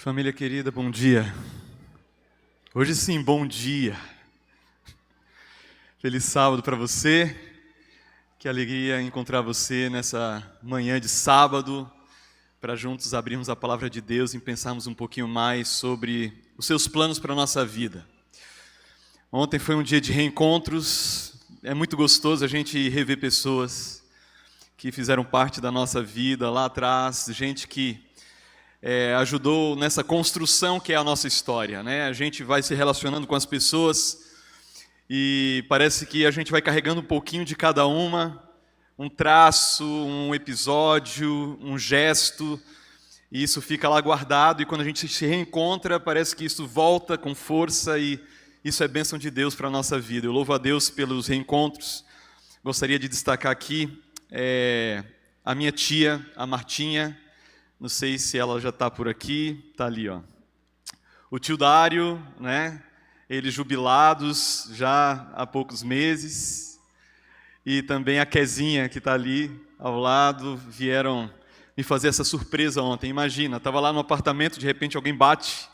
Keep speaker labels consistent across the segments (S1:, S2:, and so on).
S1: Família querida, bom dia. Hoje sim, bom dia. Feliz sábado para você. Que alegria encontrar você nessa manhã de sábado, para juntos abrirmos a palavra de Deus e pensarmos um pouquinho mais sobre os seus planos para a nossa vida. Ontem foi um dia de reencontros. É muito gostoso a gente rever pessoas que fizeram parte da nossa vida lá atrás, gente que ajudou nessa construção que é a nossa história, né? A gente vai se relacionando com as pessoas e parece que a gente vai carregando um pouquinho de cada uma, um traço, um episódio, um gesto, e isso fica lá guardado, e quando a gente se reencontra, parece que isso volta com força, e isso é bênção de Deus para a nossa vida. Eu louvo a Deus pelos reencontros. Gostaria de destacar aqui a minha tia, a Martinha. Não sei se ela já está por aqui, está ali, ó. O tio Dário, né? Eles jubilados já há poucos meses. E também a Quezinha, que está ali ao lado, vieram me fazer essa surpresa ontem. Imagina, estava lá no apartamento, de repente alguém bate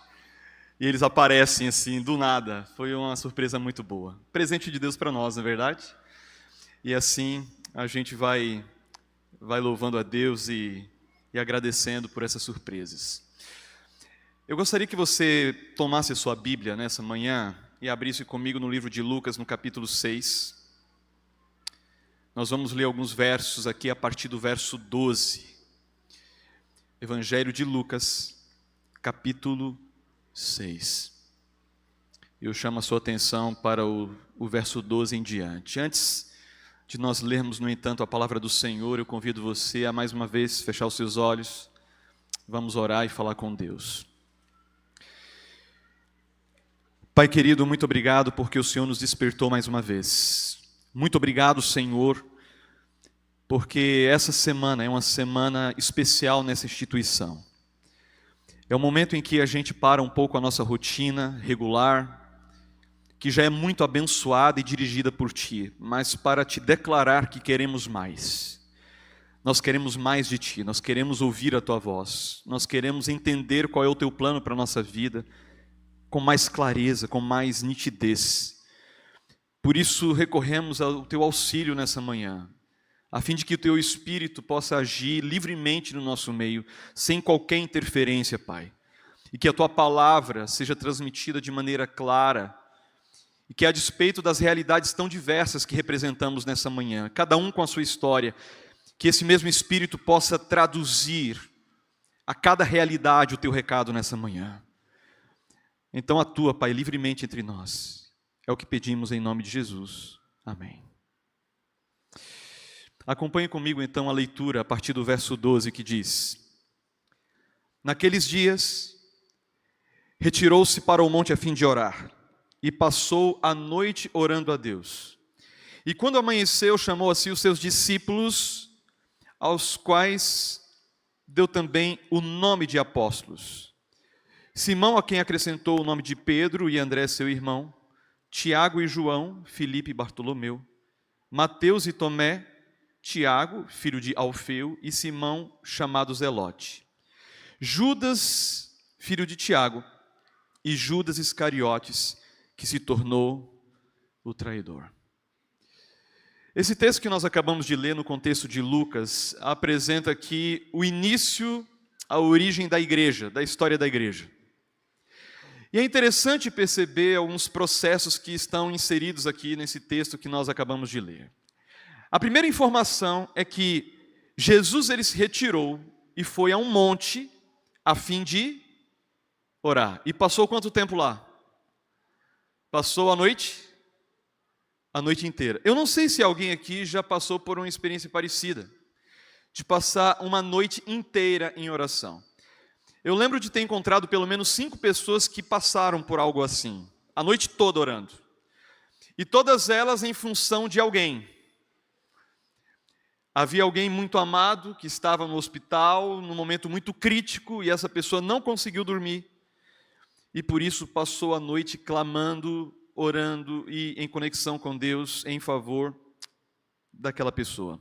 S1: e eles aparecem assim, do nada. Foi uma surpresa muito boa. Presente de Deus para nós, não é verdade? E assim a gente vai louvando a Deus e agradecendo por essas surpresas. Eu gostaria que você tomasse a sua Bíblia nessa manhã e abrisse comigo no livro de Lucas, no capítulo 6. Nós vamos ler alguns versos aqui a partir do verso 12. Evangelho de Lucas, capítulo 6. Eu chamo a sua atenção para o verso 12 em diante. Antes de nós lermos, no entanto, a palavra do Senhor, eu convido você a mais uma vez fechar os seus olhos. Vamos orar e falar com Deus. Pai querido, muito obrigado porque o Senhor nos despertou mais uma vez. Muito obrigado, Senhor, porque essa semana é uma semana especial nessa instituição. É o momento em que a gente para um pouco a nossa rotina regular, que já é muito abençoada e dirigida por Ti, mas para Te declarar que queremos mais. Nós queremos mais de Ti, nós queremos ouvir a Tua voz, nós queremos entender qual é o Teu plano para a nossa vida, com mais clareza, com mais nitidez. Por isso recorremos ao Teu auxílio nessa manhã, a fim de que o Teu Espírito possa agir livremente no nosso meio, sem qualquer interferência, Pai. E que a Tua palavra seja transmitida de maneira clara, e que a despeito das realidades tão diversas que representamos nessa manhã, cada um com a sua história, que esse mesmo Espírito possa traduzir a cada realidade o Teu recado nessa manhã. Então atua, Pai, livremente entre nós. É o que pedimos em nome de Jesus. Amém. Acompanhe comigo então a leitura a partir do verso 12 que diz: Naqueles dias, retirou-se para o monte a fim de orar. E passou a noite orando a Deus. E quando amanheceu, chamou a si os seus discípulos, aos quais deu também o nome de apóstolos. Simão, a quem acrescentou o nome de Pedro, e André, seu irmão, Tiago e João, Filipe e Bartolomeu, Mateus e Tomé, Tiago, filho de Alfeu, e Simão, chamado Zelote, Judas, filho de Tiago, e Judas Iscariotes, que se tornou o traidor. Esse texto que nós acabamos de ler no contexto de Lucas apresenta aqui o início, a origem da igreja, da história da igreja. E é interessante perceber alguns processos que estão inseridos aqui nesse texto que nós acabamos de ler. A primeira informação é que Jesus ele se retirou e foi a um monte a fim de orar. E passou quanto tempo lá? Passou a noite inteira. Eu não sei se alguém aqui já passou por uma experiência parecida, de passar uma noite inteira em oração. Eu lembro de ter encontrado pelo menos 5 pessoas que passaram por algo assim, a noite toda orando. E todas elas em função de alguém. Havia alguém muito amado que estava no hospital, num momento muito crítico, e essa pessoa não conseguiu dormir. E por isso passou a noite clamando, orando e em conexão com Deus em favor daquela pessoa.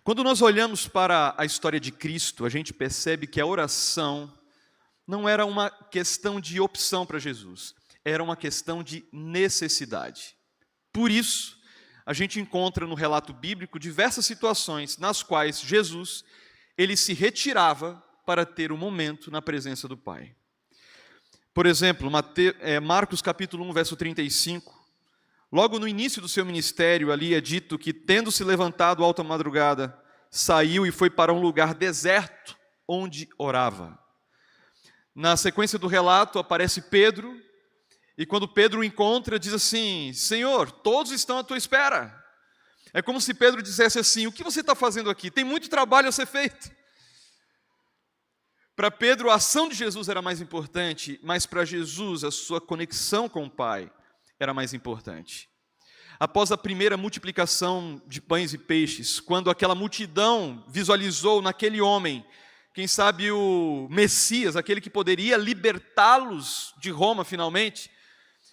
S1: Quando nós olhamos para a história de Cristo, a gente percebe que a oração não era uma questão de opção para Jesus, era uma questão de necessidade. Por isso, a gente encontra no relato bíblico diversas situações nas quais Jesus, ele se retirava para ter um momento na presença do Pai. Por exemplo, Marcos capítulo 1, verso 35, logo no início do seu ministério, ali é dito que, tendo se levantado alta madrugada, saiu e foi para um lugar deserto, onde orava. Na sequência do relato aparece Pedro, e quando Pedro o encontra, diz assim: Senhor, todos estão à tua espera. É como se Pedro dissesse assim: o que você está fazendo aqui? Tem muito trabalho a ser feito. Para Pedro, a ação de Jesus era mais importante, mas para Jesus, a sua conexão com o Pai era mais importante. Após a primeira multiplicação de pães e peixes, quando aquela multidão visualizou naquele homem, quem sabe o Messias, aquele que poderia libertá-los de Roma finalmente,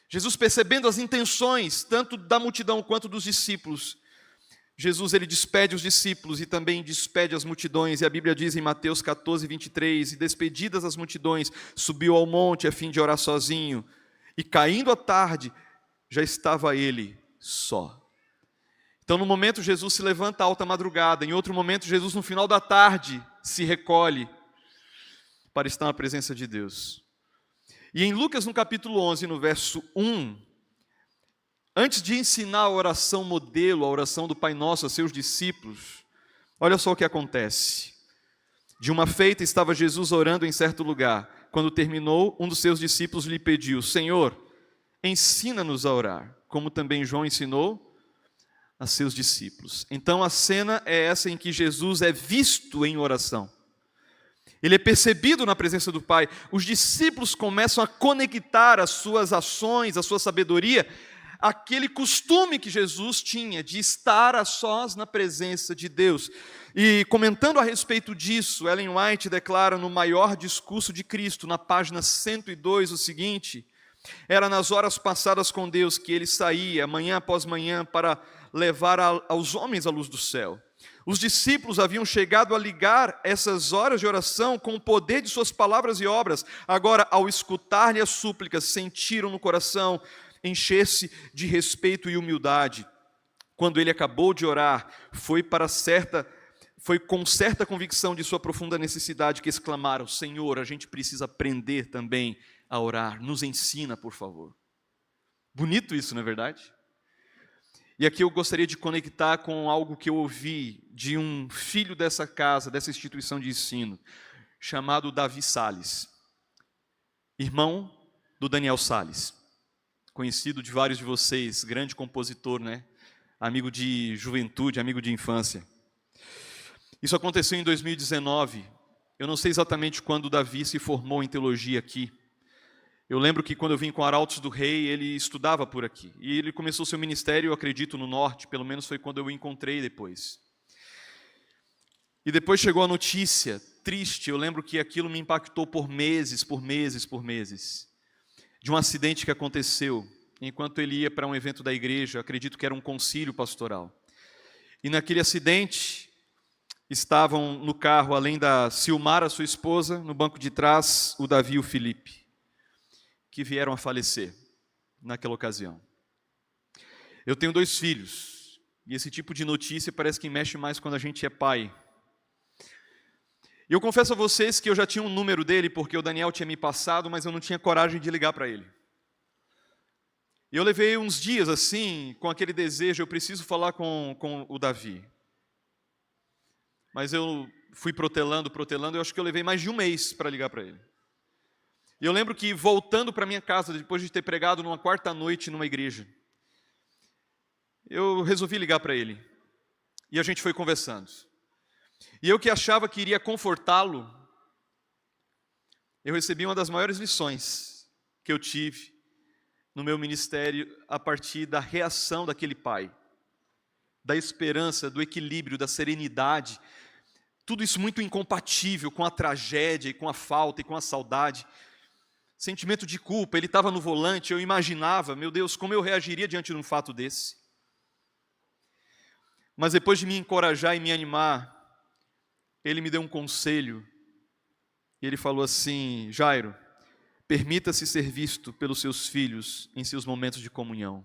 S1: Jesus, percebendo as intenções tanto da multidão quanto dos discípulos, Jesus, ele despede os discípulos e também despede as multidões, e a Bíblia diz em Mateus 14, 23, e despedidas as multidões, subiu ao monte a fim de orar sozinho, e caindo a tarde, já estava ele só. Então, no momento, Jesus se levanta à alta madrugada, em outro momento, Jesus, no final da tarde, se recolhe para estar na presença de Deus. E em Lucas, no capítulo 11, no verso 1, antes de ensinar a oração modelo, a oração do Pai Nosso a seus discípulos, olha só o que acontece. De uma feita estava Jesus orando em certo lugar. Quando terminou, um dos seus discípulos lhe pediu: Senhor, ensina-nos a orar, como também João ensinou a seus discípulos. Então a cena é essa em que Jesus é visto em oração. Ele é percebido na presença do Pai. Os discípulos começam a conectar as suas ações, a sua sabedoria, aquele costume que Jesus tinha de estar a sós na presença de Deus. E comentando a respeito disso, Ellen White declara no Maior Discurso de Cristo, na página 102, o seguinte: era nas horas passadas com Deus que ele saía, manhã após manhã, para levar aos homens a luz do céu. Os discípulos haviam chegado a ligar essas horas de oração com o poder de suas palavras e obras. Agora, ao escutar-lhe as súplicas, sentiram no coração encher-se de respeito e humildade. Quando ele acabou de orar, foi com certa convicção de sua profunda necessidade que exclamaram: Senhor, a gente precisa aprender também a orar, nos ensina, por favor. Bonito isso, não é verdade? E aqui eu gostaria de conectar com algo que eu ouvi de um filho dessa casa, dessa instituição de ensino, chamado Davi Salles, irmão do Daniel Salles, conhecido de vários de vocês, grande compositor, né? Amigo de juventude, amigo de infância. Isso aconteceu em 2019, eu não sei exatamente quando o Davi se formou em teologia aqui. Eu lembro que quando eu vim com Arautos do Rei, ele estudava por aqui. E ele começou seu ministério, eu acredito, no norte, pelo menos foi quando eu o encontrei depois. E depois chegou a notícia triste, eu lembro que aquilo me impactou por meses, de um acidente que aconteceu, enquanto ele ia para um evento da igreja, acredito que era um concílio pastoral. E naquele acidente, estavam no carro, além da Silmara, sua esposa, no banco de trás, o Davi e o Felipe, que vieram a falecer naquela ocasião. Eu tenho 2 filhos, e esse tipo de notícia parece que mexe mais quando a gente é pai. E eu confesso a vocês que eu já tinha um número dele, porque o Daniel tinha me passado, mas eu não tinha coragem de ligar para ele. E eu levei uns dias assim, com aquele desejo, eu preciso falar com o Davi. Mas eu fui protelando, eu acho que eu levei mais de um mês para ligar para ele. E eu lembro que voltando para minha casa, depois de ter pregado numa quarta noite numa igreja, eu resolvi ligar para ele. E a gente foi conversando. E eu que achava que iria confortá-lo, eu recebi uma das maiores lições que eu tive no meu ministério a partir da reação daquele pai, da esperança, do equilíbrio, da serenidade, tudo isso muito incompatível com a tragédia e com a falta e com a saudade. Sentimento de culpa, ele estava no volante, eu imaginava, meu Deus, como eu reagiria diante de um fato desse. Mas depois de me encorajar e me animar, ele me deu um conselho E ele falou assim: Jairo, permita-se ser visto pelos seus filhos em seus momentos de comunhão.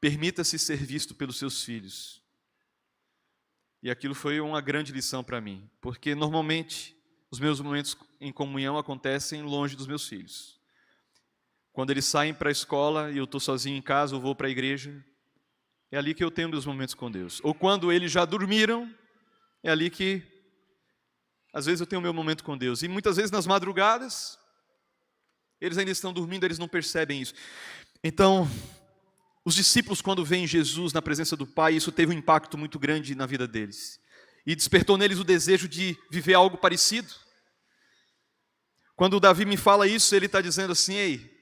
S1: Permita-se ser visto pelos seus filhos. E aquilo foi uma grande lição para mim, porque normalmente os meus momentos em comunhão acontecem longe dos meus filhos. Quando eles saem para a escola e eu estou sozinho em casa ou vou para a igreja, é ali que eu tenho meus momentos com Deus. Ou quando eles já dormiram, é ali que às vezes eu tenho o meu momento com Deus. E muitas vezes nas madrugadas, eles ainda estão dormindo, eles não percebem isso. Então, os discípulos, quando veem Jesus na presença do Pai, isso teve um impacto muito grande na vida deles. E despertou neles o desejo de viver algo parecido. Quando o Davi me fala isso, ele está dizendo assim: ei,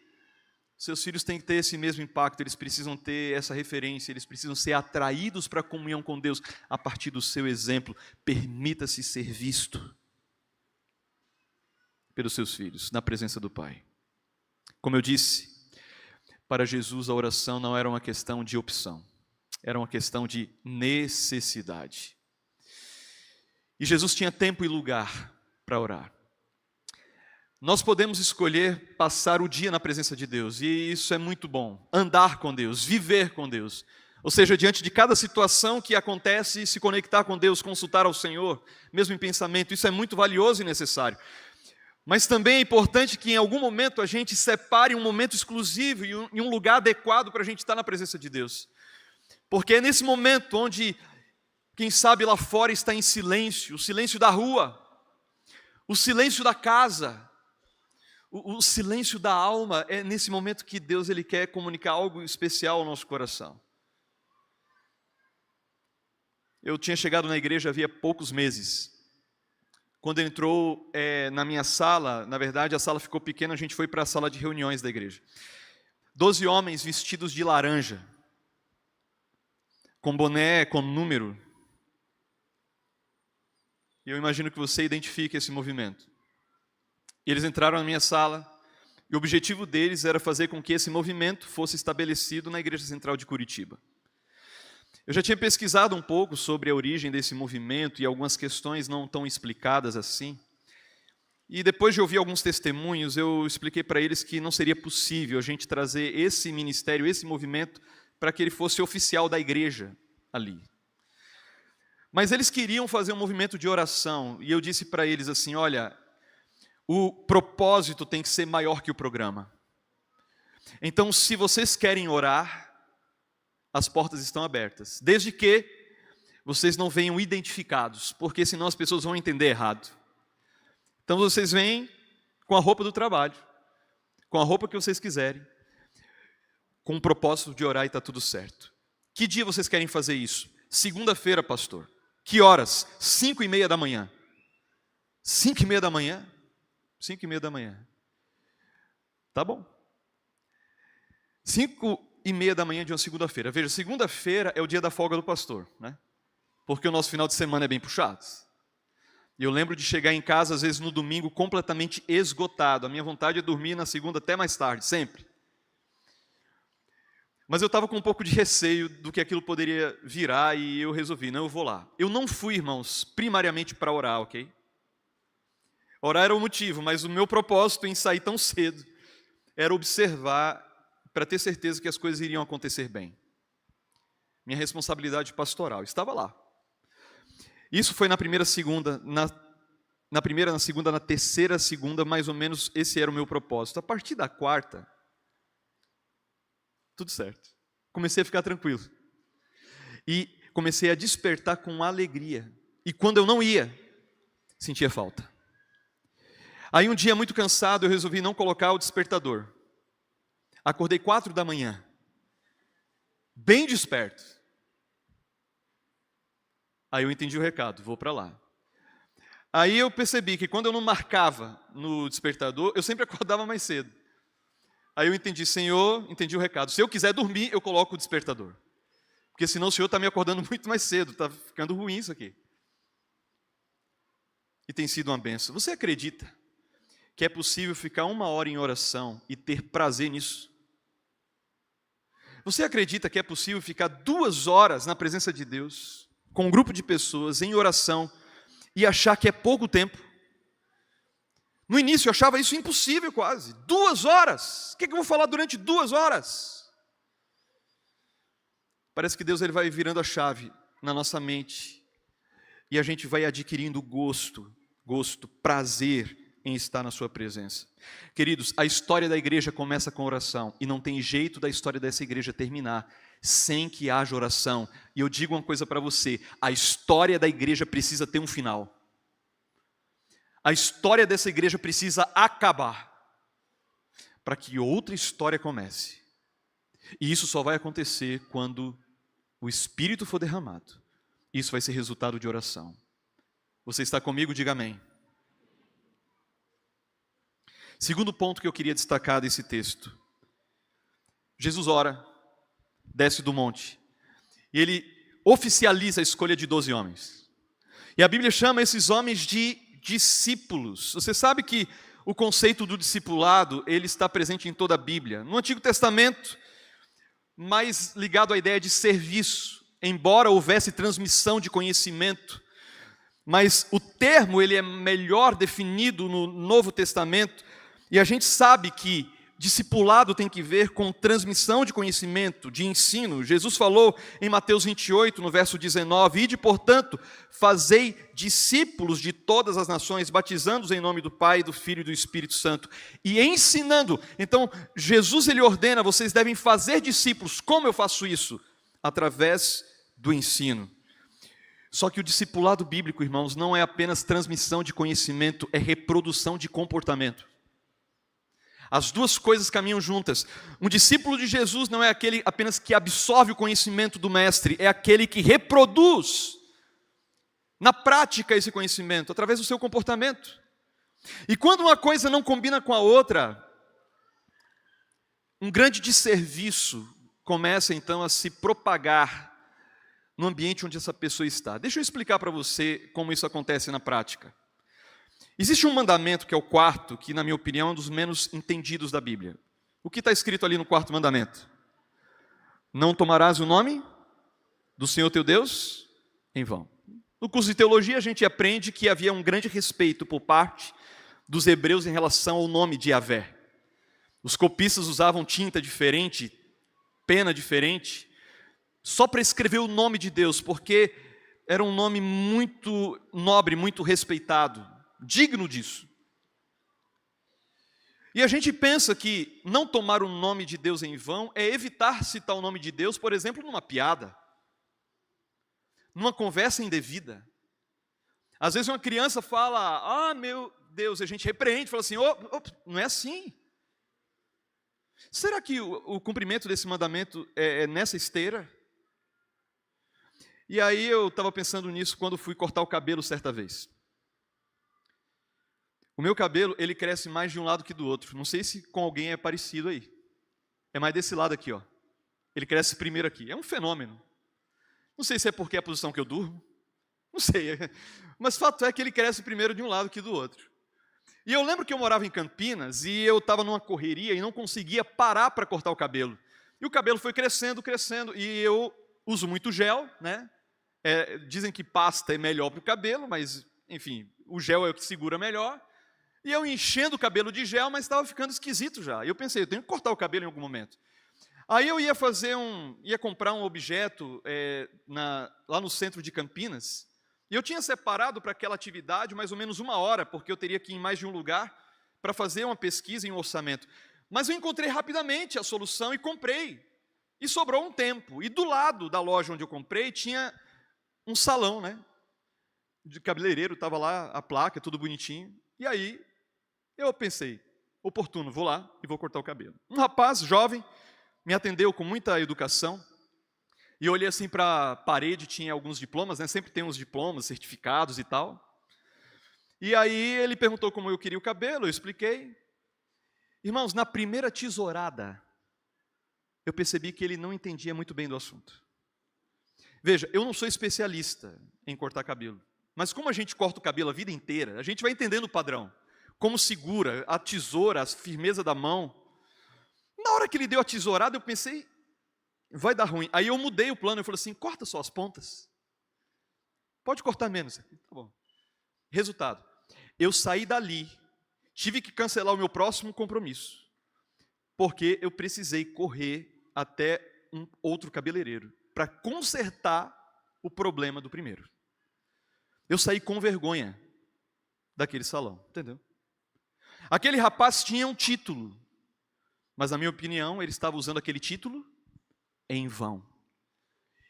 S1: seus filhos têm que ter esse mesmo impacto, eles precisam ter essa referência, eles precisam ser atraídos para a comunhão com Deus a partir do seu exemplo. Permita-se ser visto pelos seus filhos, na presença do Pai. Como eu disse, para Jesus a oração não era uma questão de opção, era uma questão de necessidade. E Jesus tinha tempo e lugar para orar. Nós podemos escolher passar o dia na presença de Deus, e isso é muito bom. Andar com Deus, viver com Deus. Ou seja, diante de cada situação que acontece, se conectar com Deus, consultar ao Senhor, mesmo em pensamento, isso é muito valioso e necessário. Mas também é importante que em algum momento a gente separe um momento exclusivo e um lugar adequado para a gente estar na presença de Deus. Porque é nesse momento onde, quem sabe lá fora está em silêncio, o silêncio da rua, o silêncio da casa, o silêncio da alma, é nesse momento que Deus ele quer comunicar algo especial ao nosso coração. Eu tinha chegado na igreja havia poucos meses. Quando entrou na minha sala, na verdade a sala ficou pequena, a gente foi para a sala de reuniões da igreja. 12 homens vestidos de laranja, com boné, com número. E eu imagino que você identifique esse movimento. E eles entraram na minha sala, e o objetivo deles era fazer com que esse movimento fosse estabelecido na Igreja Central de Curitiba. Eu já tinha pesquisado um pouco sobre a origem desse movimento e algumas questões não tão explicadas assim. E depois de ouvir alguns testemunhos, eu expliquei para eles que não seria possível a gente trazer esse ministério, esse movimento, para que ele fosse oficial da igreja ali. Mas eles queriam fazer um movimento de oração, e eu disse para eles assim: olha, o propósito tem que ser maior que o programa. Então, se vocês querem orar, as portas estão abertas, desde que vocês não venham identificados, porque senão as pessoas vão entender errado. Então vocês vêm com a roupa do trabalho, com a roupa que vocês quiserem, com o propósito de orar e está tudo certo. Que dia vocês querem fazer isso? Segunda-feira, pastor. Que horas? 5:30 da manhã. 5:30 da manhã? 5:30 da manhã. Tá bom. 5:30 da manhã de uma segunda-feira. Veja, segunda-feira é o dia da folga do pastor, né? Porque o nosso final de semana é bem puxado. E eu lembro de chegar em casa, às vezes no domingo, completamente esgotado. A minha vontade é dormir na segunda até mais tarde, sempre. Mas eu estava com um pouco de receio do que aquilo poderia virar e eu resolvi, não, eu vou lá. Eu não fui, irmãos, primariamente para orar, ok? Orar era o motivo, mas o meu propósito em sair tão cedo era observar para ter certeza que as coisas iriam acontecer bem. Minha responsabilidade pastoral estava lá. Isso foi na primeira, segunda, na primeira, na segunda, na terceira, segunda, mais ou menos esse era o meu propósito. A partir da quarta, tudo certo. Comecei a ficar tranquilo. E comecei a despertar com alegria. E quando eu não ia, sentia falta. Aí um dia, muito cansado, eu resolvi não colocar o despertador. Acordei 4 da manhã, bem desperto. Aí eu entendi o recado, vou para lá. Aí eu percebi que quando eu não marcava no despertador, eu sempre acordava mais cedo. Aí eu entendi, Senhor, entendi o recado. Se eu quiser dormir, eu coloco o despertador. Porque senão o Senhor está me acordando muito mais cedo, está ficando ruim isso aqui. E tem sido uma benção. Você acredita que é possível ficar 1 hora em oração e ter prazer nisso? Você acredita que é possível ficar 2 horas na presença de Deus, com um grupo de pessoas, em oração, e achar que é pouco tempo. No início eu achava isso impossível quase. 2 horas. O que eu vou falar durante 2 horas? Parece que Deus ele vai virando a chave na nossa mente. E a gente vai adquirindo gosto, prazer em estar na sua presença. Queridos, a história da igreja começa com oração. E não tem jeito da história dessa igreja terminar sem que haja oração. E eu digo uma coisa para você. A história da igreja precisa ter um final. A história dessa igreja precisa acabar para que outra história comece. E isso só vai acontecer quando o Espírito for derramado. Isso vai ser resultado de oração. Você está comigo? Diga amém. Segundo ponto que eu queria destacar desse texto. Jesus ora, desce do monte, e ele oficializa a escolha de 12 homens. E a Bíblia chama esses homens de discípulos. Você sabe que o conceito do discipulado, ele está presente em toda a Bíblia. No Antigo Testamento, mais ligado à ideia de serviço, embora houvesse transmissão de conhecimento, mas o termo ele é melhor definido no Novo Testamento, e a gente sabe que discipulado tem que ver com transmissão de conhecimento, de ensino. Jesus falou em Mateus 28, no verso 19, ide, portanto, fazei discípulos de todas as nações, batizando-os em nome do Pai, do Filho e do Espírito Santo, e ensinando. Então, Jesus ele ordena, vocês devem fazer discípulos. Como eu faço isso? Através do ensino. Só que o discipulado bíblico, irmãos, não é apenas transmissão de conhecimento, é reprodução de comportamento. As duas coisas caminham juntas. Um discípulo de Jesus não é aquele apenas que absorve o conhecimento do mestre, é aquele que reproduz na prática esse conhecimento, através do seu comportamento. E quando uma coisa não combina com a outra, um grande desserviço começa então a se propagar no ambiente onde essa pessoa está. Deixa eu explicar para você como isso acontece na prática. Existe um mandamento que é o 4º, que na minha opinião é um dos menos entendidos da Bíblia. O que está escrito ali no 4º mandamento? Não tomarás o nome do Senhor teu Deus em vão. No curso de teologia a gente aprende que havia um grande respeito por parte dos hebreus em relação ao nome de Yahvé. Os copistas usavam tinta diferente, pena diferente, só para escrever o nome de Deus, porque era um nome muito nobre, muito respeitado, digno disso. E a gente pensa que não tomar o nome de Deus em vão é evitar citar o nome de Deus, por exemplo, numa piada, numa conversa indevida. Às vezes uma criança fala, meu Deus, a gente repreende, fala assim, não é assim. Será que o cumprimento desse mandamento é nessa esteira? E aí eu estava pensando nisso quando fui cortar o cabelo certa vez. O meu cabelo, ele cresce mais de um lado que do outro. Não sei se com alguém é parecido aí. É mais desse lado aqui, ó. Ele cresce primeiro aqui. É um fenômeno. Não sei se é porque é a posição que eu durmo. Não sei. Mas fato é que ele cresce primeiro de um lado que do outro. E eu lembro que eu morava em Campinas e eu estava numa correria e não conseguia parar para cortar o cabelo. E o cabelo foi crescendo, crescendo. E eu uso muito gel, né? Dizem que pasta é melhor para o cabelo, mas, enfim, o gel é o que segura melhor. E eu enchendo o cabelo de gel, mas estava ficando esquisito já. E eu pensei, eu tenho que cortar o cabelo em algum momento. Aí eu ia comprar um objeto lá no centro de Campinas, e eu tinha separado para aquela atividade mais ou menos 1 hora, porque eu teria que ir em mais de um lugar para fazer uma pesquisa em um orçamento. Mas eu encontrei rapidamente a solução e comprei. E sobrou um tempo. E do lado da loja onde eu comprei tinha um salão, né? De cabeleireiro, estava lá a placa, tudo bonitinho. E aí eu pensei, oportuno, vou lá e vou cortar o cabelo. Um rapaz jovem me atendeu com muita educação. E eu olhei assim para a parede, tinha alguns diplomas, né? Sempre tem uns diplomas, certificados e tal. E aí ele perguntou como eu queria o cabelo, eu expliquei. Irmãos, na primeira tesourada, eu percebi que ele não entendia muito bem do assunto. Veja, eu não sou especialista em cortar cabelo, mas como a gente corta o cabelo a vida inteira, a gente vai entendendo o padrão. Como segura, a tesoura, a firmeza da mão. Na hora que ele deu a tesourada, eu pensei, vai dar ruim. Aí eu mudei o plano, eu falei assim, corta só as pontas. Pode cortar menos. Tá bom. Resultado, eu saí dali, tive que cancelar o meu próximo compromisso, porque eu precisei correr até um outro cabeleireiro para consertar o problema do primeiro. Eu saí com vergonha daquele salão, entendeu? Aquele rapaz tinha um título, mas na minha opinião ele estava usando aquele título em vão.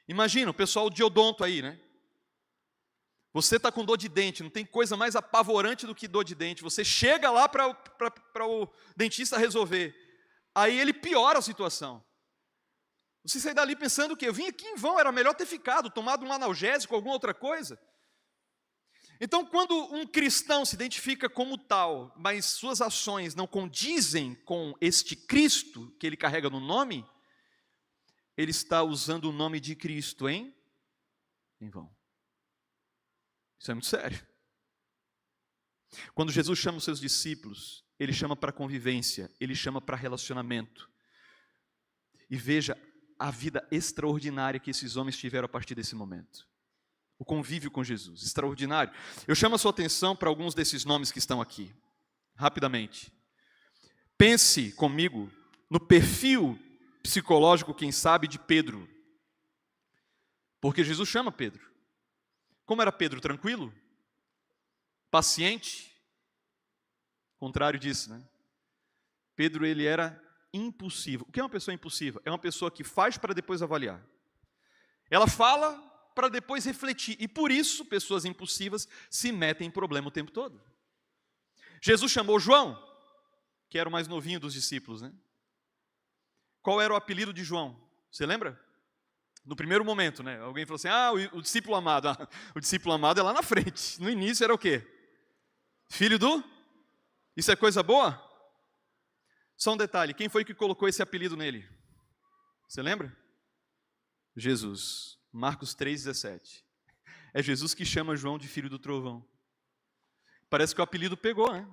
S1: Imagina o pessoal de odonto aí, né? Você está com dor de dente, não tem coisa mais apavorante do que dor de dente. Você chega lá para o dentista resolver, aí ele piora a situação. Você sai dali pensando que eu vim aqui em vão, era melhor ter ficado, tomado um analgésico, alguma outra coisa. Então, quando um cristão se identifica como tal, mas suas ações não condizem com este Cristo que ele carrega no nome, ele está usando o nome de Cristo em vão. Isso é muito sério. Quando Jesus chama os seus discípulos, ele chama para convivência, ele chama para relacionamento. E veja a vida extraordinária que esses homens tiveram a partir desse momento. O convívio com Jesus, extraordinário. Eu chamo a sua atenção para alguns desses nomes que estão aqui, rapidamente. Pense comigo no perfil psicológico, quem sabe, de Pedro. Porque Jesus chama Pedro. Como era Pedro? Tranquilo? Paciente? Contrário disso, né? Pedro, ele era impulsivo. O que é uma pessoa impulsiva? É uma pessoa que faz para depois avaliar. Ela fala para depois refletir. E por isso, pessoas impulsivas se metem em problema o tempo todo. Jesus chamou João, que era o mais novinho dos discípulos, né? Qual era o apelido de João? Você lembra? No primeiro momento, né? Alguém falou assim, o discípulo amado. O discípulo amado é lá na frente. No início era o quê? Filho do? Isso é coisa boa? Só um detalhe, quem foi que colocou esse apelido nele? Você lembra? Jesus. Marcos 3,17. É Jesus que chama João de filho do trovão. Parece que o apelido pegou, né?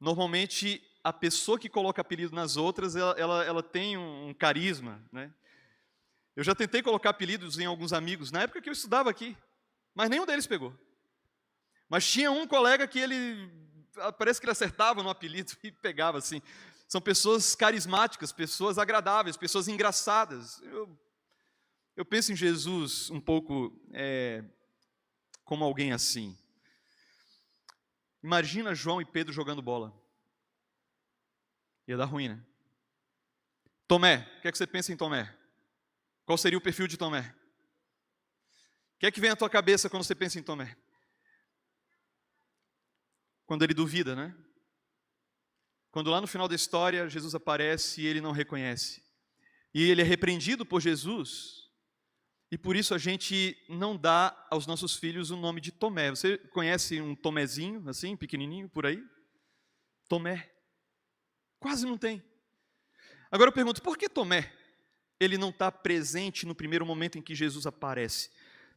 S1: Normalmente, a pessoa que coloca apelido nas outras, ela tem um carisma, né? Eu já tentei colocar apelidos em alguns amigos, na época que eu estudava aqui, mas nenhum deles pegou. Mas tinha um colega que parece que ele acertava no apelido e pegava assim. São pessoas carismáticas, pessoas agradáveis, pessoas engraçadas. Eu penso em Jesus um pouco como alguém assim. Imagina João e Pedro jogando bola. Ia dar ruim, né? Tomé, o que é que você pensa em Tomé? Qual seria o perfil de Tomé? O que é que vem à tua cabeça quando você pensa em Tomé? Quando ele duvida, né? Quando lá no final da história, Jesus aparece e ele não reconhece. E ele é repreendido por Jesus. E por isso a gente não dá aos nossos filhos o nome de Tomé. Você conhece um Tomézinho, assim, pequenininho, por aí? Tomé. Quase não tem. Agora eu pergunto, por que Tomé? Ele não está presente no primeiro momento em que Jesus aparece.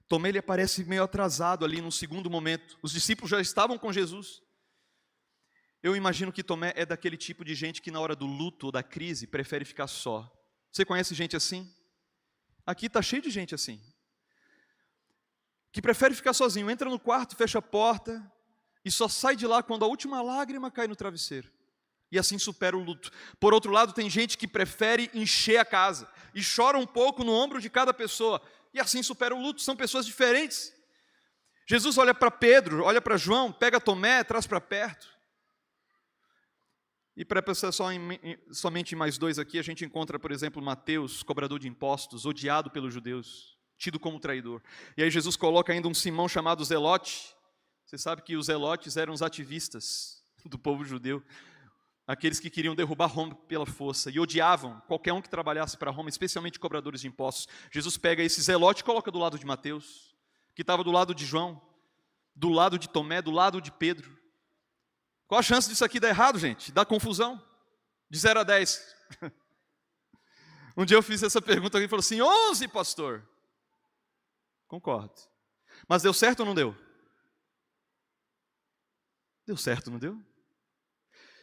S1: Tomé, ele aparece meio atrasado ali no segundo momento. Os discípulos já estavam com Jesus. Eu imagino que Tomé é daquele tipo de gente que na hora do luto ou da crise prefere ficar só. Você conhece gente assim? Aqui está cheio de gente assim. Que prefere ficar sozinho, entra no quarto, fecha a porta e só sai de lá quando a última lágrima cai no travesseiro. E assim supera o luto. Por outro lado, tem gente que prefere encher a casa e chora um pouco no ombro de cada pessoa. E assim supera o luto. São pessoas diferentes. Jesus olha para Pedro, olha para João, pega Tomé, traz para perto. E para pensar somente em mais dois aqui, a gente encontra, por exemplo, Mateus, cobrador de impostos, odiado pelos judeus, tido como traidor. E aí Jesus coloca ainda um Simão chamado Zelote. Você sabe que os zelotes eram os ativistas do povo judeu, aqueles que queriam derrubar Roma pela força e odiavam qualquer um que trabalhasse para Roma, especialmente cobradores de impostos. Jesus pega esse Zelote e coloca do lado de Mateus, que estava do lado de João, do lado de Tomé, do lado de Pedro. Qual a chance disso aqui dar errado, gente? Dar confusão? De 0 a 10. Um dia eu fiz essa pergunta, alguém falou assim, 11, pastor. Concordo. Mas deu certo ou não deu? Deu certo, não deu?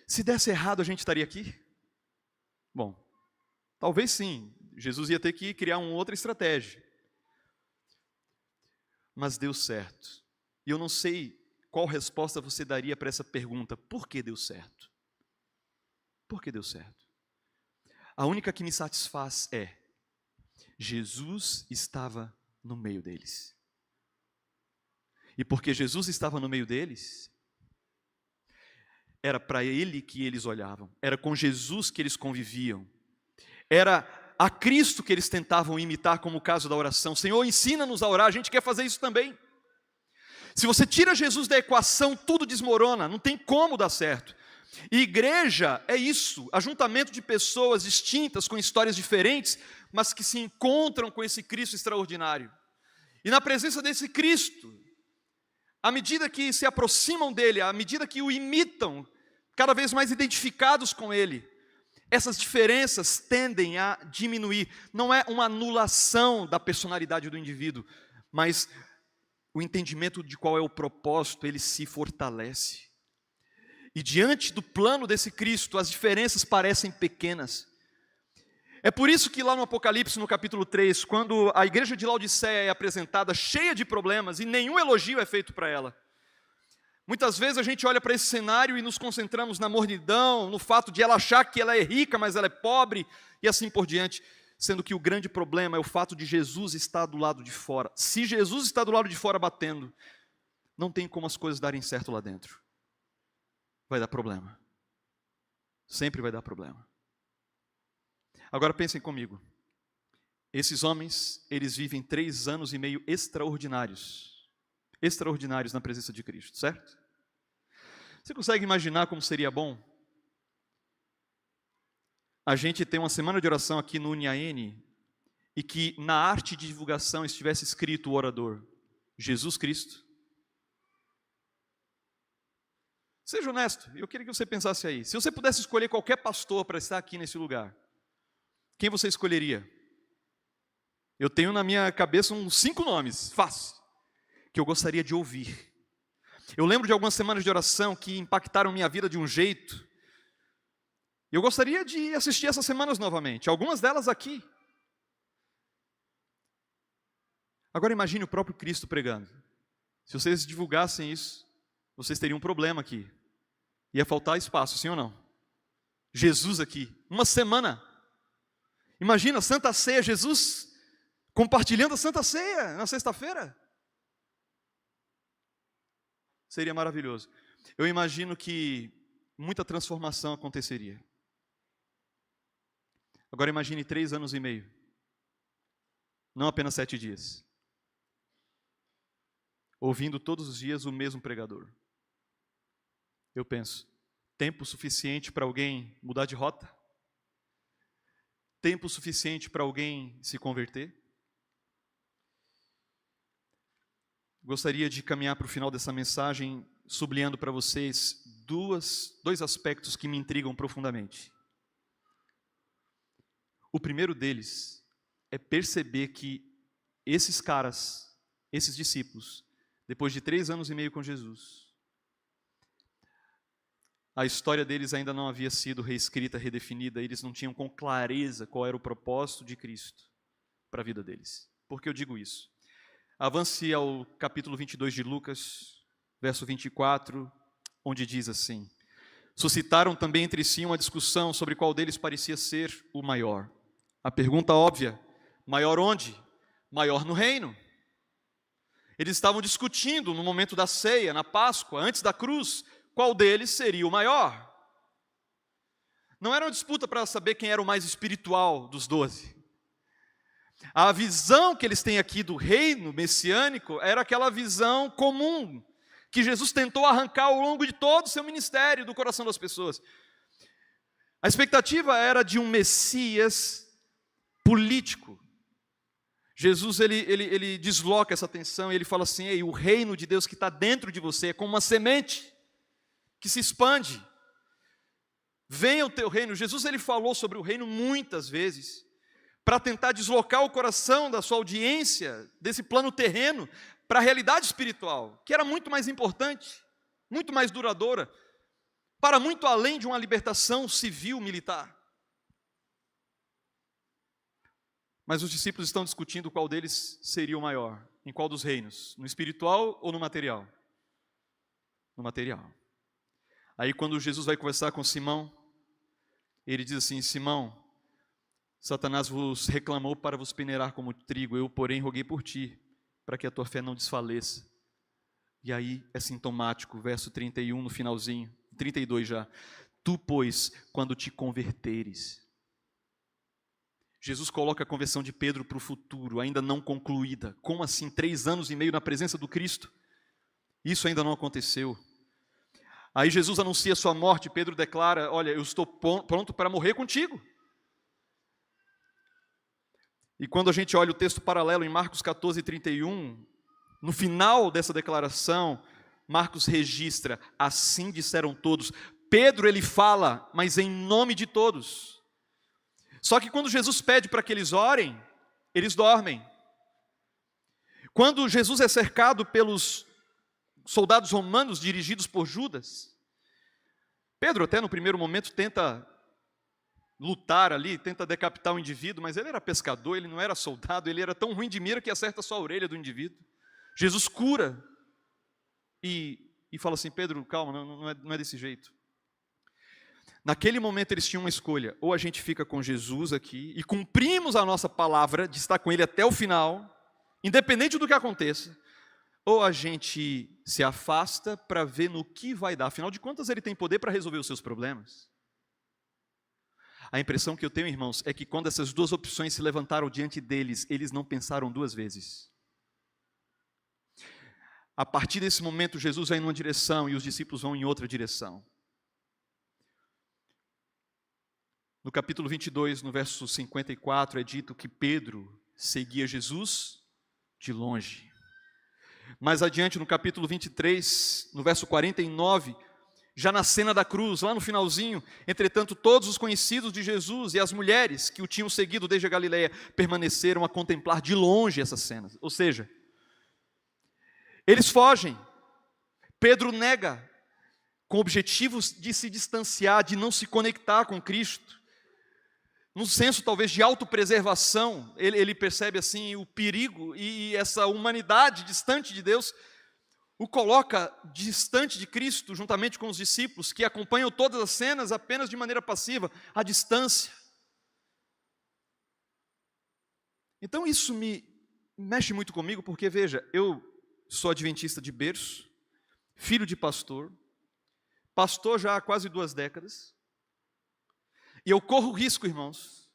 S1: Se desse errado, a gente estaria aqui? Bom, talvez sim. Jesus ia ter que criar uma outra estratégia. Mas deu certo. E eu não sei qual resposta você daria para essa pergunta: por que deu certo? Por que deu certo? A única que me satisfaz é: Jesus estava no meio deles. E porque Jesus estava no meio deles, era para Ele que eles olhavam, era com Jesus que eles conviviam, era a Cristo que eles tentavam imitar, como o caso da oração. Senhor, ensina-nos a orar, a gente quer fazer isso também. Se você tira Jesus da equação, tudo desmorona, não tem como dar certo. E igreja é isso, ajuntamento de pessoas distintas, com histórias diferentes, mas que se encontram com esse Cristo extraordinário. E na presença desse Cristo, à medida que se aproximam dele, à medida que o imitam, cada vez mais identificados com ele, essas diferenças tendem a diminuir. Não é uma anulação da personalidade do indivíduo, mas o entendimento de qual é o propósito, ele se fortalece. E diante do plano desse Cristo, as diferenças parecem pequenas. É por isso que lá no Apocalipse, no capítulo 3, quando a igreja de Laodiceia é apresentada cheia de problemas e nenhum elogio é feito para ela, muitas vezes a gente olha para esse cenário e nos concentramos na mornidão, no fato de ela achar que ela é rica, mas ela é pobre, e assim por diante, sendo que o grande problema é o fato de Jesus estar do lado de fora. Se Jesus está do lado de fora batendo, não tem como as coisas darem certo lá dentro. Vai dar problema. Sempre vai dar problema. Agora pensem comigo. Esses homens, eles vivem 3 anos e meio extraordinários. Extraordinários na presença de Cristo, certo? Você consegue imaginar como seria bom a gente ter uma semana de oração aqui no Uniaene e que na arte de divulgação estivesse escrito o orador: Jesus Cristo? Seja honesto, eu queria que você pensasse aí. Se você pudesse escolher qualquer pastor para estar aqui nesse lugar, quem você escolheria? Eu tenho na minha cabeça uns 5 nomes, fácil, que eu gostaria de ouvir. Eu lembro de algumas semanas de oração que impactaram minha vida de um jeito. Eu gostaria de assistir essas semanas novamente, algumas delas aqui. Agora imagine o próprio Cristo pregando. Se vocês divulgassem isso, vocês teriam um problema aqui. Ia faltar espaço, sim ou não? Jesus aqui, uma semana. Imagina a Santa Ceia, Jesus compartilhando a Santa Ceia na sexta-feira. Seria maravilhoso. Eu imagino que muita transformação aconteceria. Agora imagine 3 anos e meio. Não apenas 7 dias. Ouvindo todos os dias o mesmo pregador. Eu penso, tempo suficiente para alguém mudar de rota? Tempo suficiente para alguém se converter? Gostaria de caminhar para o final dessa mensagem sublinhando para vocês dois aspectos que me intrigam profundamente. O primeiro deles é perceber que esses caras, esses discípulos, depois de 3 anos e meio com Jesus, a história deles ainda não havia sido reescrita, redefinida, eles não tinham com clareza qual era o propósito de Cristo para a vida deles. Por que eu digo isso? Avance ao capítulo 22 de Lucas, verso 24, onde diz assim: suscitaram também entre si uma discussão sobre qual deles parecia ser o maior. A pergunta óbvia: maior onde? Maior no reino. Eles estavam discutindo no momento da ceia, na Páscoa, antes da cruz, qual deles seria o maior. Não era uma disputa para saber quem era o mais espiritual dos 12. A visão que eles têm aqui do reino messiânico era aquela visão comum que Jesus tentou arrancar ao longo de todo o seu ministério do coração das pessoas. A expectativa era de um Messias político. Jesus ele desloca essa tensão e ele fala assim: ei, o reino de Deus que está dentro de você é como uma semente que se expande. Venha o teu reino. Jesus ele falou sobre o reino muitas vezes, para tentar deslocar o coração da sua audiência desse plano terreno para a realidade espiritual, que era muito mais importante, muito mais duradoura, para muito além de uma libertação civil, militar. Mas os discípulos estão discutindo qual deles seria o maior, em qual dos reinos, no espiritual ou no material. no material. Aí quando Jesus vai conversar com Simão, ele diz assim: Simão, Satanás vos reclamou para vos peneirar como trigo, eu, porém, roguei por ti, para que a tua fé não desfaleça. E aí é sintomático, verso 31 no finalzinho, 32 já. Tu, pois, quando te converteres. Jesus coloca a conversão de Pedro para o futuro, ainda não concluída. Como assim? 3 anos e meio na presença do Cristo? Isso ainda não aconteceu. Aí Jesus anuncia sua morte, Pedro declara: olha, eu estou pronto para morrer contigo. E quando a gente olha o texto paralelo em Marcos 14, 31, no final dessa declaração, Marcos registra: assim disseram todos. Pedro, ele fala, mas em nome de todos. Só que quando Jesus pede para que eles orem, eles dormem. Quando Jesus é cercado pelos soldados romanos dirigidos por Judas, Pedro até no primeiro momento tenta lutar ali, tenta decapitar o indivíduo, mas ele era pescador, ele não era soldado, ele era tão ruim de mira que acerta só a orelha do indivíduo. Jesus cura e fala assim: Pedro, calma, não é desse jeito. Naquele momento eles tinham uma escolha: ou a gente fica com Jesus aqui e cumprimos a nossa palavra de estar com ele até o final, independente do que aconteça, ou a gente se afasta para ver no que vai dar. Afinal de contas, ele tem poder para resolver os seus problemas. A impressão que eu tenho, irmãos, é que quando essas duas opções se levantaram diante deles, eles não pensaram 2 vezes. A partir desse momento, Jesus vai em uma direção e os discípulos vão em outra direção. No capítulo 22, no verso 54, é dito que Pedro seguia Jesus de longe. Mais adiante, no capítulo 23, no verso 49, já na cena da cruz, lá no finalzinho, entretanto, todos os conhecidos de Jesus e as mulheres que o tinham seguido desde a Galileia permaneceram a contemplar de longe essas cenas. Ou seja, eles fogem. Pedro nega, com objetivos de se distanciar, de não se conectar com Cristo. Num senso talvez de autopreservação, ele percebe assim o perigo e essa humanidade distante de Deus o coloca distante de Cristo, juntamente com os discípulos, que acompanham todas as cenas apenas de maneira passiva, à distância. Então isso me mexe muito comigo, porque veja, eu sou adventista de berço, filho de pastor já há quase 2 décadas, e eu corro o risco, irmãos,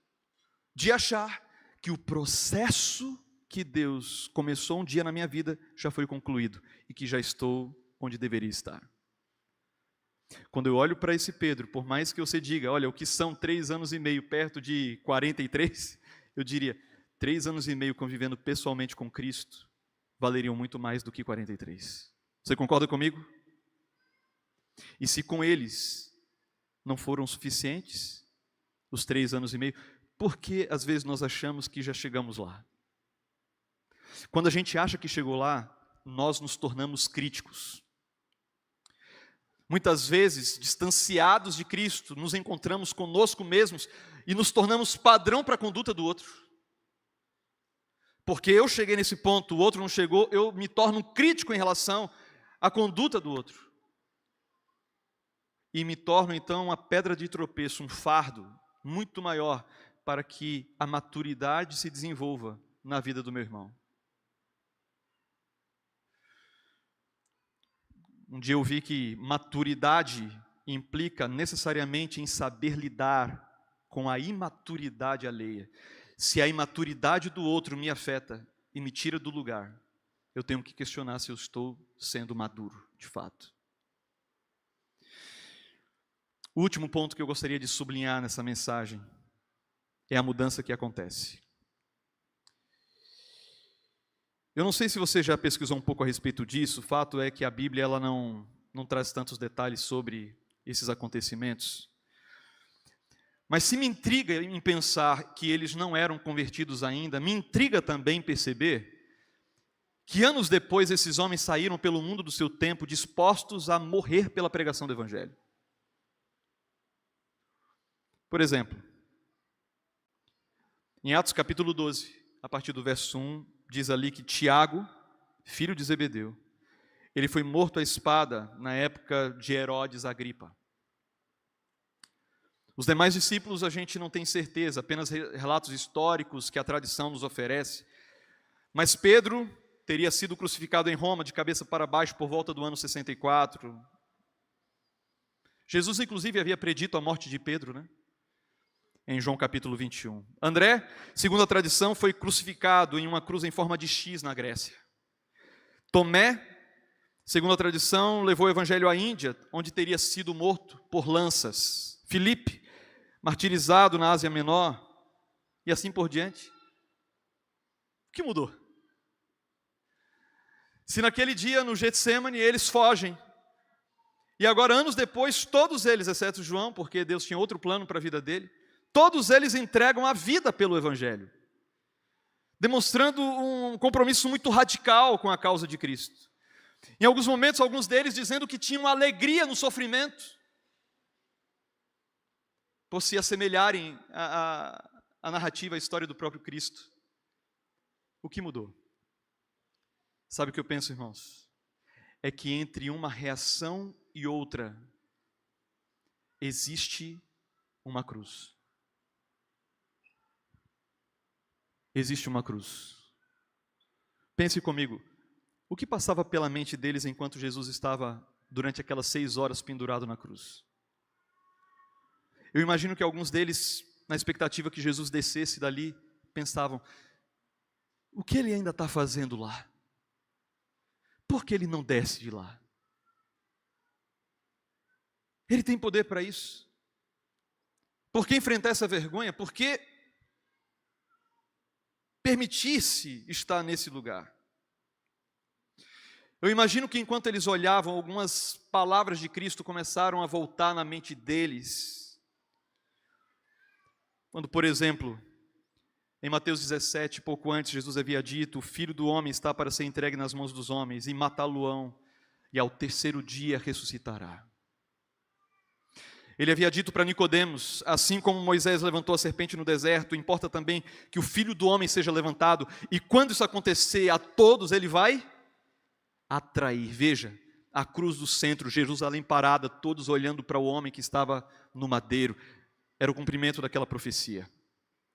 S1: de achar que o processo que Deus começou um dia na minha vida já foi concluído e que já estou onde deveria estar. Quando eu olho para esse Pedro, por mais que você diga, olha, o que são 3 anos e meio perto de 43, eu diria, 3 anos e meio convivendo pessoalmente com Cristo valeriam muito mais do que 43. Você concorda comigo? E se com eles não foram suficientes, os 3 anos e meio, por que às vezes nós achamos que já chegamos lá? Quando a gente acha que chegou lá, nós nos tornamos críticos. Muitas vezes, distanciados de Cristo, nos encontramos conosco mesmos e nos tornamos padrão para a conduta do outro. Porque eu cheguei nesse ponto, o outro não chegou, eu me torno crítico em relação à conduta do outro. E me torno então uma pedra de tropeço, um fardo muito maior para que a maturidade se desenvolva na vida do meu irmão. Um dia eu vi que maturidade implica necessariamente em saber lidar com a imaturidade alheia. Se a imaturidade do outro me afeta e me tira do lugar, eu tenho que questionar se eu estou sendo maduro, de fato. O último ponto que eu gostaria de sublinhar nessa mensagem é a mudança que acontece. Eu não sei se você já pesquisou um pouco a respeito disso, o fato é que a Bíblia ela não traz tantos detalhes sobre esses acontecimentos. Mas se me intriga em pensar que eles não eram convertidos ainda, me intriga também perceber que anos depois esses homens saíram pelo mundo do seu tempo dispostos a morrer pela pregação do Evangelho. Por exemplo, em Atos capítulo 12, a partir do verso 1, diz ali que Tiago, filho de Zebedeu, Ele foi morto à espada na época de Herodes Agripa. Os demais discípulos a gente não tem certeza, apenas relatos históricos que a tradição nos oferece. Mas Pedro teria sido crucificado em Roma de cabeça para baixo por volta do ano 64. Jesus, inclusive, havia predito a morte de Pedro, né? Em João capítulo 21. André, segundo a tradição, foi crucificado em uma cruz em forma de X na Grécia. Tomé, segundo a tradição, levou o evangelho à Índia, onde teria sido morto por lanças. Filipe, martirizado na Ásia Menor, e assim por diante. O que mudou? Se naquele dia, no Getsêmani, eles fogem, e agora, anos depois, todos eles, exceto João, porque Deus tinha outro plano para a vida dele, todos eles entregam a vida pelo evangelho, demonstrando um compromisso muito radical com a causa de Cristo. Em alguns momentos, alguns deles dizendo que tinham alegria no sofrimento, por se assemelharem à narrativa, à história do próprio Cristo. O que mudou? Sabe o que eu penso, irmãos? É que entre uma reação e outra, existe uma cruz. Existe uma cruz. Pense comigo, o que passava pela mente deles enquanto Jesus estava, durante aquelas 6 horas, pendurado na cruz? Eu imagino que alguns deles, na expectativa que Jesus descesse dali, pensavam, o que ele ainda está fazendo lá? Por que ele não desce de lá? Ele tem poder para isso. Por que enfrentar essa vergonha? Por que permitir-se estar nesse lugar? Eu imagino que enquanto eles olhavam, algumas palavras de Cristo começaram a voltar na mente deles. Quando, por exemplo, em Mateus 17, pouco antes, Jesus havia dito, o Filho do Homem está para ser entregue nas mãos dos homens, e matá-lo-ão, e ao terceiro dia ressuscitará. Ele havia dito para Nicodemos, assim como Moisés levantou a serpente no deserto, importa também que o Filho do Homem seja levantado, e quando isso acontecer, a todos ele vai atrair. Veja, a cruz do centro, Jerusalém parada, todos olhando para o homem que estava no madeiro. Era o cumprimento daquela profecia.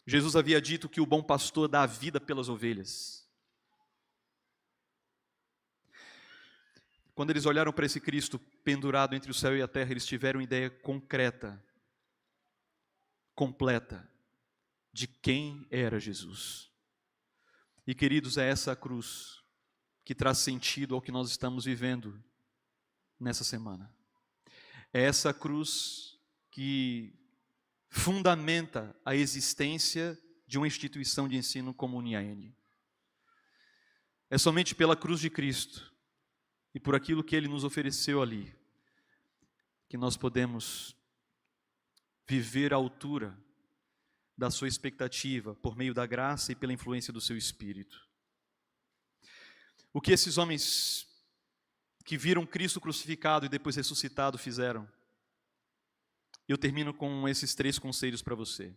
S1: Jesus havia dito que o bom pastor dá a vida pelas ovelhas. Quando eles olharam para esse Cristo pendurado entre o céu e a terra, eles tiveram uma ideia concreta, completa, de quem era Jesus. E queridos, é essa a cruz que traz sentido ao que nós estamos vivendo nessa semana. É essa cruz que fundamenta a existência de uma instituição de ensino como o UniaN. É somente pela cruz de Cristo e por aquilo que Ele nos ofereceu ali, que nós podemos viver à altura da sua expectativa, por meio da graça e pela influência do seu Espírito. O que esses homens que viram Cristo crucificado e depois ressuscitado fizeram? Eu termino com esses 3 conselhos para você.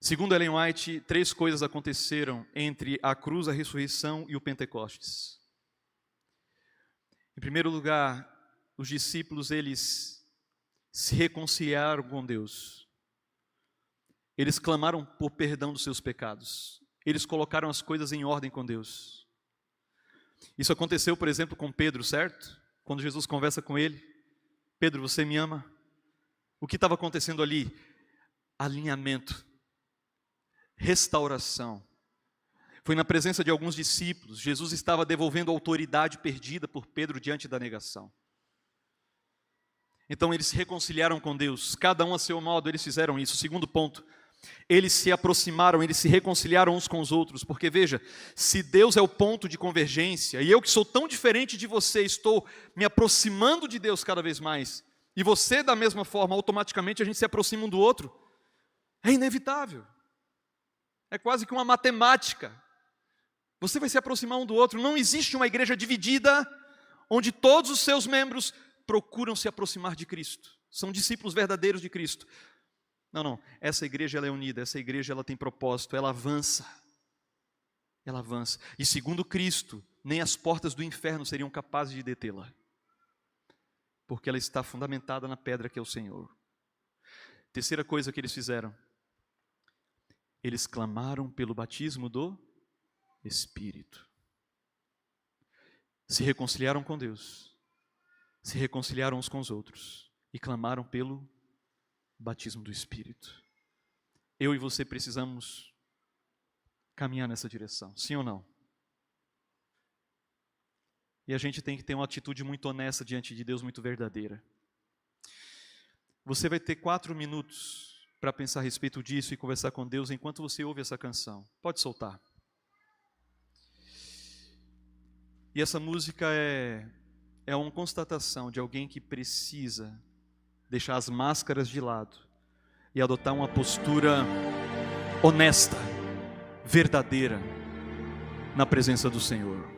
S1: Segundo Ellen White, 3 coisas aconteceram entre a cruz, a ressurreição e o Pentecostes. Em primeiro lugar, os discípulos, eles se reconciliaram com Deus. Eles clamaram por perdão dos seus pecados. Eles colocaram as coisas em ordem com Deus. Isso aconteceu, por exemplo, com Pedro, certo? Quando Jesus conversa com ele. Pedro, você me ama? O que estava acontecendo ali? Alinhamento. Restauração. Foi na presença de alguns discípulos. Jesus estava devolvendo a autoridade perdida por Pedro diante da negação. Então eles se reconciliaram com Deus. Cada um a seu modo, eles fizeram isso. Segundo ponto. Eles se aproximaram, eles se reconciliaram uns com os outros, porque veja, se Deus é o ponto de convergência, e eu que sou tão diferente de você, estou me aproximando de Deus cada vez mais, e você da mesma forma, automaticamente a gente se aproxima um do outro, é inevitável, é quase que uma matemática, você vai se aproximar um do outro. Não existe uma igreja dividida, onde todos os seus membros procuram se aproximar de Cristo, são discípulos verdadeiros de Cristo. Não, essa igreja ela é unida, essa igreja ela tem propósito, ela avança. E segundo Cristo, nem as portas do inferno seriam capazes de detê-la, porque ela está fundamentada na pedra que é o Senhor. Terceira coisa que eles fizeram, eles clamaram pelo batismo do Espírito. Se reconciliaram com Deus, se reconciliaram uns com os outros e clamaram pelo batismo do Espírito. Eu e você precisamos caminhar nessa direção, sim ou não? E a gente tem que ter uma atitude muito honesta diante de Deus, muito verdadeira. Você vai ter 4 minutos para pensar a respeito disso e conversar com Deus enquanto você ouve essa canção. Pode soltar. E essa música é uma constatação de alguém que precisa deixar as máscaras de lado e adotar uma postura honesta, verdadeira, na presença do Senhor.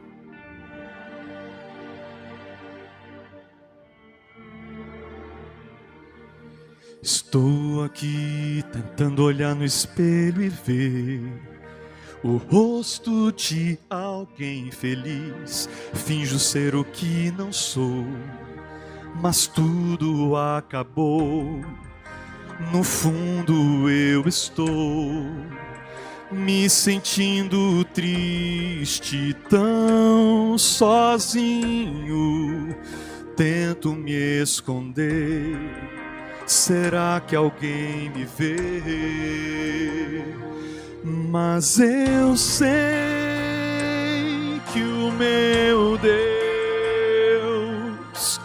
S1: Estou aqui tentando olhar no espelho e ver o rosto de alguém feliz. Finjo ser o que não sou, mas tudo acabou. No fundo eu estou me sentindo triste, tão sozinho. Tento me esconder. Será que alguém me vê? Mas eu sei que o meu Deus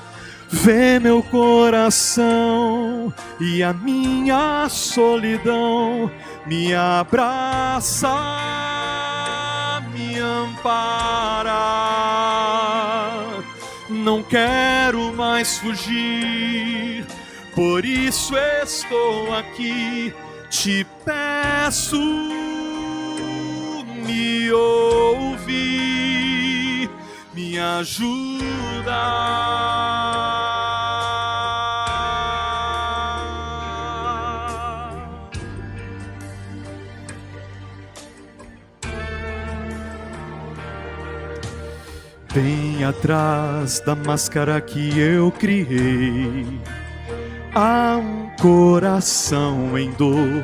S1: vê meu coração e a minha solidão, me abraça, me ampara. Não quero mais fugir, por isso estou aqui, te peço, me ouve, me ajuda. Bem atrás da máscara que eu criei, há um coração em dor,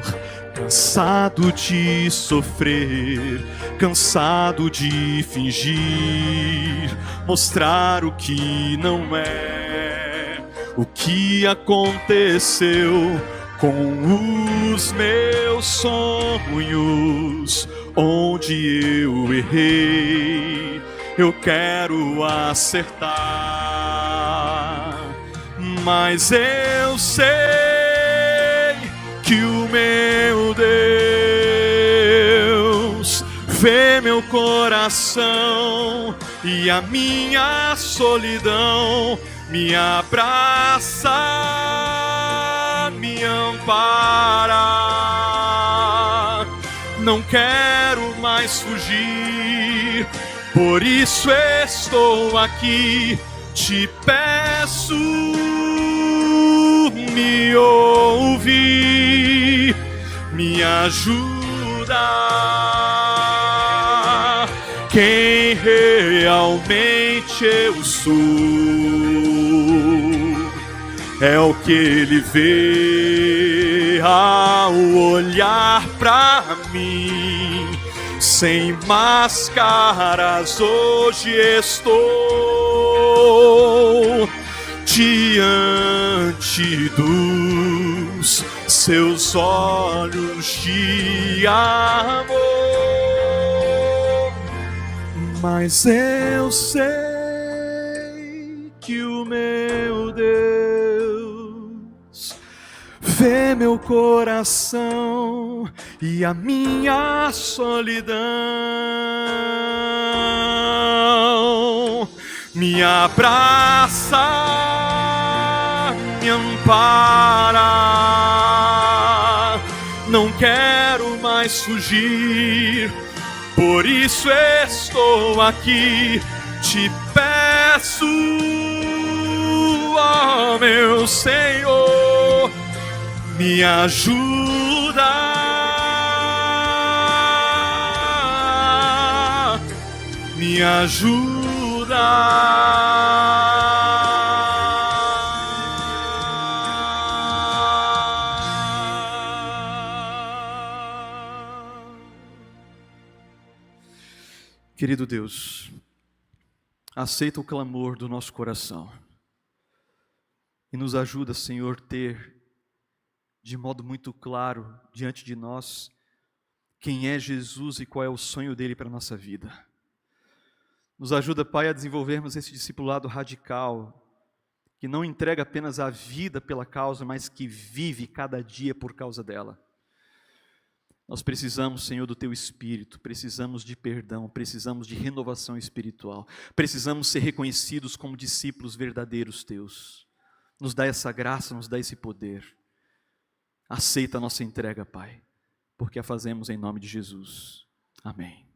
S1: cansado de sofrer, cansado de fingir, mostrar o que não é. O que aconteceu com os meus sonhos, onde eu errei, eu quero acertar. Mas eu sei que o meu Deus vê meu coração e a minha solidão, me abraça, me ampara. Não quero mais fugir, por isso estou aqui, te peço, me ouve, me ajuda. Quem realmente eu sou é o que ele vê ao olhar pra mim. Sem máscaras hoje estou diante dos seus olhos de amor. Mas eu sei que o meu Deus vê meu coração e a minha solidão, me abraça, me ampara. Não quero mais fugir, por isso estou aqui, te peço, ó meu Senhor, me ajuda, me me ajuda. Querido Deus, aceita o clamor do nosso coração e nos ajuda, Senhor, ter de modo muito claro diante de nós quem é Jesus e qual é o sonho dele para a nossa vida. Nos ajuda, Pai, a desenvolvermos esse discipulado radical, que não entrega apenas a vida pela causa, mas que vive cada dia por causa dela. Nós precisamos, Senhor, do Teu Espírito, precisamos de perdão, precisamos de renovação espiritual, precisamos ser reconhecidos como discípulos verdadeiros Teus. Nos dá essa graça, nos dá esse poder. Aceita a nossa entrega, Pai, porque a fazemos em nome de Jesus. Amém.